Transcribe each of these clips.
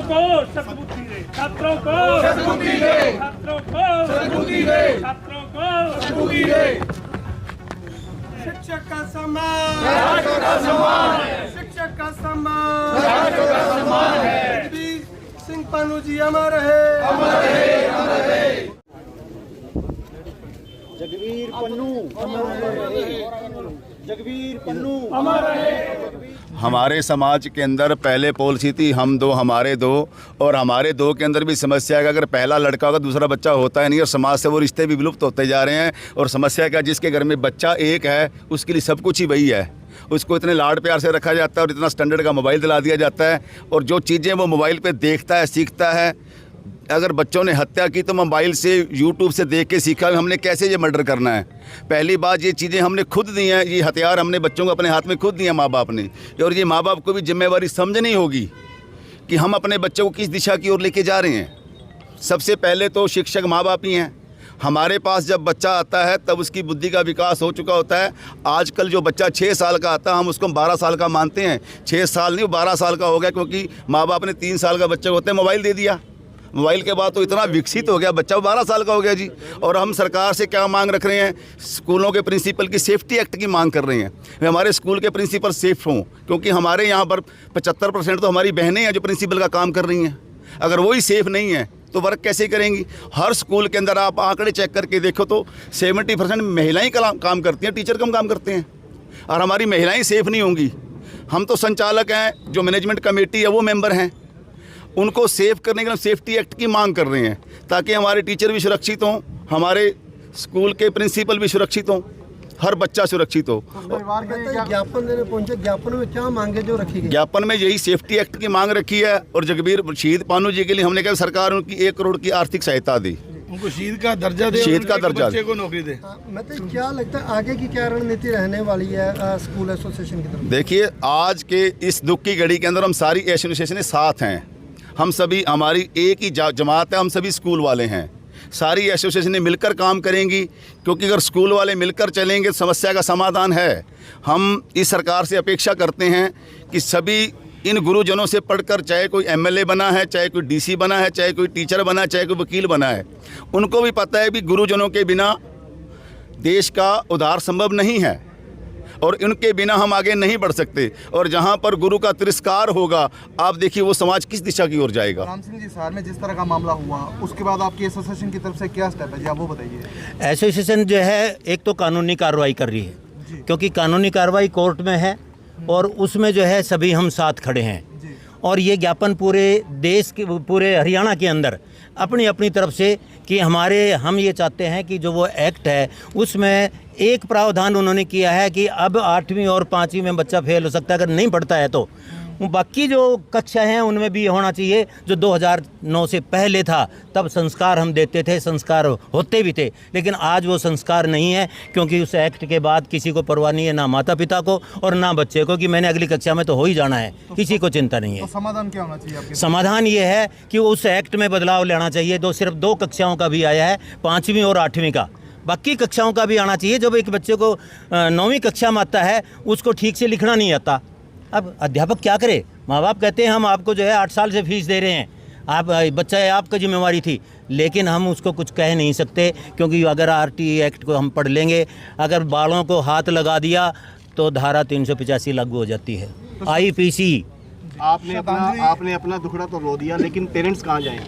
को सद्बुद्धि दे, छात्रों को सद्बुद्धि दे, छात्रों को सद्बुद्धि दे, छात्रों को सद्बुद्धि दे। शिक्षक का सम्मान राष्ट्र का सम्मान है, शिक्षक का सम्मान राष्ट्र का सम्मान है। जगबीर सिंह पन्नू जी अमर रहे, अमर रहे, अमर रहे। जगबीर पन्नू अमर रहे, जगबीर पन्नू अमर रहे। हमारे समाज के अंदर पहले पॉलिसी थी हम दो हमारे दो, और हमारे दो के अंदर भी समस्या है कि अगर पहला लड़का होगा दूसरा बच्चा होता है नहीं, और समाज से वो रिश्ते भी विलुप्त होते जा रहे हैं। और समस्या क्या, जिसके घर में बच्चा एक है उसके लिए सब कुछ ही वही है, उसको इतने लाड प्यार से रखा जाता है और इतना स्टैंडर्ड का मोबाइल दिला दिया जाता है, और जो चीज़ें वो मोबाइल पे देखता है सीखता है। अगर बच्चों ने हत्या की तो मोबाइल से यूट्यूब से देख के सीखा हमने कैसे ये मर्डर करना है। पहली बात, ये चीज़ें हमने खुद दी हैं, ये हथियार हमने बच्चों को अपने हाथ में खुद दिए माँ बाप ने, और ये माँ बाप को भी जिम्मेवारी समझनी होगी कि हम अपने बच्चों को किस दिशा की ओर लेके जा रहे हैं। सबसे पहले तो शिक्षक माँ बाप ही हैं। हमारे पास जब बच्चा आता है तब उसकी बुद्धि का विकास हो चुका होता है। आजकल जो बच्चा 6 साल का आता है हम उसको 12 साल का मानते हैं। 6 साल नहीं, 12 साल का हो गया, क्योंकि माँ बाप ने 3 साल का बच्चे होते हैं मोबाइल दे दिया। मोबाइल के बाद तो इतना विकसित हो गया, बच्चा 12 साल का हो गया जी। और हम सरकार से क्या मांग रख रहे हैं, स्कूलों के प्रिंसिपल की सेफ्टी एक्ट की मांग कर रहे हैं। हमारे स्कूल के प्रिंसिपल सेफ हों, क्योंकि हमारे यहाँ पर 75% तो हमारी बहनें हैं जो प्रिंसिपल का काम कर रही हैं। अगर वही सेफ़ नहीं है तो वर्क कैसे करेंगी। हर स्कूल के अंदर आप आंकड़े चेक करके देखो तो 70% महिलाएँ काम करती हैं, टीचर कम काम करते हैं, और हमारी महिलाएँ सेफ़ नहीं होंगी। हम तो संचालक हैं, जो मैनेजमेंट कमेटी है वो मेंबर हैं, उनको सेव करने के लिए सेफ्टी एक्ट की मांग कर रहे हैं, ताकि हमारे टीचर भी सुरक्षित हों, हमारे स्कूल के प्रिंसिपल भी सुरक्षित हों, हर बच्चा सुरक्षित हो। ज्ञापन देने पहुंचे, ज्ञापन में क्या मांगे जो रखी गई? ज्ञापन में यही सेफ्टी एक्ट की मांग रखी है, और जगबीर शहीद पन्नू जी के लिए हमने कहा सरकार उनकी 1 करोड़ की आर्थिक सहायता दी, उनको शहीद का दर्जा दे, शहीद का दर्जा, बच्चे को नौकरी दे। मतलब क्या लगता है आगे की क्या रणनीति रहने वाली है स्कूल एसोसिएशन की तरफ? देखिए, आज के इस दुख की घड़ी के अंदर हम सारी एसोसिएशन साथ हैं, हम सभी, हमारी एक ही जमात है, हम सभी स्कूल वाले हैं। सारी एसोसिएशनें मिलकर काम करेंगी, क्योंकि अगर स्कूल वाले मिलकर चलेंगे समस्या का समाधान है। हम इस सरकार से अपेक्षा करते हैं कि सभी इन गुरुजनों से पढ़कर, चाहे कोई एमएलए बना है, चाहे कोई डीसी बना है, चाहे कोई टीचर बना है, चाहे कोई वकील बना है, उनको भी पता है कि गुरुजनों के बिना देश का उद्धार संभव नहीं है, और इनके बिना हम आगे नहीं बढ़ सकते। और जहां पर गुरु का तिरस्कार होगा, आप देखिए वो समाज किस दिशा की ओर जाएगा। राम सिंह जी, शहर में जिस तरह का मामला हुआ उसके बाद आपकी एसोसिएशन की तरफ से क्या स्टेप है जी, आप वो बताइए। एसोसिएशन जो है एक तो कानूनी कार्रवाई कर रही है, क्योंकि कानूनी कार्रवाई कोर्ट में है, और उसमें जो है सभी हम साथ खड़े हैं। और ये ज्ञापन पूरे देश के, पूरे हरियाणा के अंदर अपनी अपनी तरफ से कि हम ये चाहते हैं कि जो वो एक्ट है उसमें एक प्रावधान उन्होंने किया है कि अब 8वीं और 5वीं में बच्चा फेल हो सकता है अगर नहीं पढ़ता है तो। बाकी जो कक्षा हैं उनमें भी होना चाहिए जो 2009 से पहले था, तब संस्कार हम देते थे, संस्कार होते भी थे, लेकिन आज वो संस्कार नहीं है, क्योंकि उस एक्ट के बाद किसी को परवाह नहीं है, ना माता पिता को और ना बच्चे को, कि मैंने अगली कक्षा में तो हो ही जाना है, किसी को चिंता नहीं है। तो समाधान क्या होना चाहिए आपके? समाधान ये है कि उस एक्ट में बदलाव लेना चाहिए। सिर्फ 2 कक्षाओं का भी आया है, 5वीं और 8वीं का, बाकी कक्षाओं का भी आना चाहिए। जब एक बच्चे को 9वीं कक्षा में आता है उसको ठीक से लिखना नहीं आता, अब अध्यापक क्या करे? माँ बाप कहते हैं हम आपको जो है 8 साल से फीस दे रहे हैं, आप बच्चा है, आपका जिम्मेवारी थी, लेकिन हम उसको कुछ कह नहीं सकते, क्योंकि अगर आरटीई एक्ट को हम पढ़ लेंगे, अगर बालों को हाथ लगा दिया तो धारा 385 लागू हो जाती है, IPC। आपने अपना दुखड़ा तो रो दिया, लेकिन पेरेंट्स कहाँ जाएं?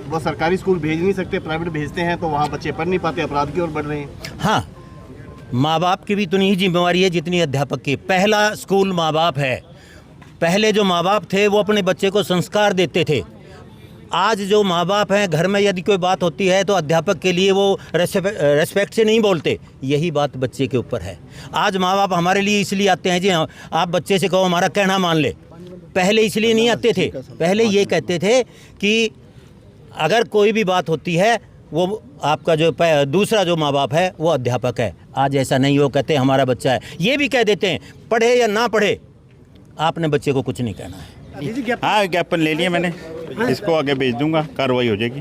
वो सरकारी स्कूल भेज नहीं सकते, प्राइवेट भेजते हैं तो वहाँ बच्चे पढ़ नहीं पाते, अपराध की ओर बढ़ रहे हैं। हाँ, माँ बाप की भी उतनी ही जिम्मेवारी है जितनी अध्यापक की। पहला स्कूल माँ बाप है। पहले जो माँ बाप थे वो अपने बच्चे को संस्कार देते थे। आज जो माँ बाप हैं, घर में यदि कोई बात होती है तो अध्यापक के लिए वो रेस्पेक्ट से नहीं बोलते, यही बात बच्चे के ऊपर है। आज माँ बाप हमारे लिए इसलिए आते हैं जी, आप बच्चे से कहो हमारा कहना मान ले। पहले इसलिए नहीं आते थे, पहले ये कहते थे कि अगर कोई भी बात होती है वो आपका जो दूसरा जो माँ बाप है वो अध्यापक है। आज ऐसा नहीं, वो कहते हैं हमारा बच्चा है, ये भी कह देते हैं पढ़े या ना पढ़े आपने बच्चे को कुछ नहीं कहना है। हाँ, ज्ञापन ले लिया मैंने, इसको आगे भेज दूंगा, कार्रवाई हो जाएगी।